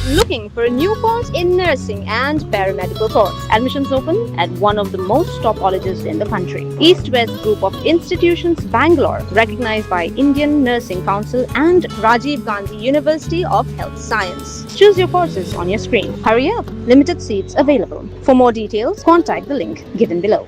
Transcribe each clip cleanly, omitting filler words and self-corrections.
Looking for a new course in nursing and paramedical course? Admissions open at one of the most top colleges in the country. East-West Group of Institutions, Bangalore, recognized by Indian Nursing Council and Rajiv Gandhi University of Health Science. Choose your courses on your screen. Hurry up! Limited seats available. For more details, contact the link given below.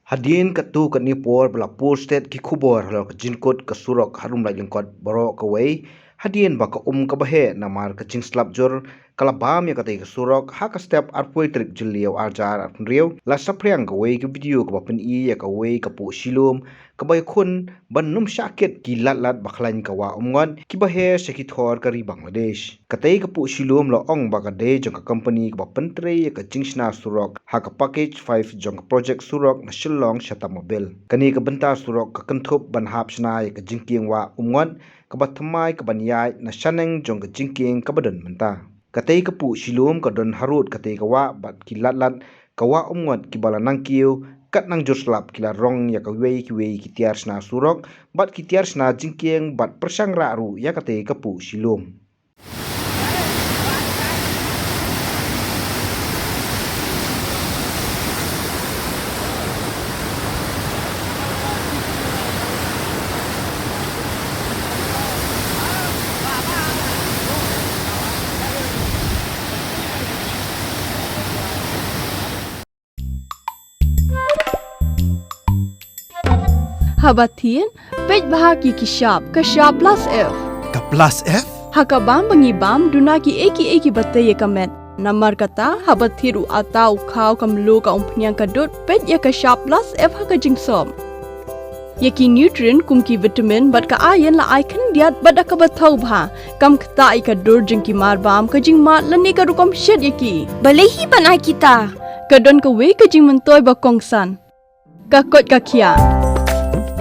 Hadien katu kanipor bala poor state ki khubor halo jinkot kasurok harum la jingkot baro kawai hadien baka kabahe namar ka slap jor kalabam ya katai kasurok ha ka step arpoi trip jilio arjar arpunriu la Saphriang kawai ki video ka bapen I ya kawai ka pu Shilum kabay khun banum syakit ki Lat-Lat baklan kawa Umngot ki bahe sekithor kari Bangladesh katai ka pu Shilum lo ong baka de jong ka company ka bapen tre ya ka jingsna surok ha ka package 5 jong ka project surok na Shillong Mail kani ka benta surok ka kenthup ban hap sna ya ka jingking wa Umngot ka bathamai ka banyai na shaneng jong ka jingking ka badan menta katai ka pu Shilum ka don harut katai ka wa bat ki Lat-Lat ka wa Umngot ki bala nang kiu kat nang joslap kila rong ya ka wei ki tiar sna surok bat ki tiar sna jingking bat persang ru ya katai ka pu Shilum Habatin, pej bahagi ki sharp plus F. Ka plus F? Hakabam bangibam dunaki eki batay kamet. Namar kata habathiru atau khau kamlu ka umpnyang kadut pej ya ka sharp plus F haka jingsom. Yaki nutrient kumki vitamin bat ka iron la icon diat bat ka bathau bha kam kta I ka dur jingki marbam ka jing mat lani ka rukom shed yaki. Balehi banai kita. Kadon ka we ka jing mentoy ba kongsan. Ka kot ka kia.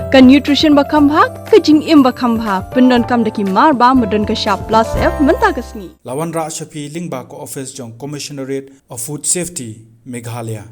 Ka nutrition bakam bha ka jing im bakam bha pendon kam daki mar ba modon ka sharp plus F menta ka sngi Lawan Ra Shafi Lingba ko office jong Commissionerate of Food Safety Meghalaya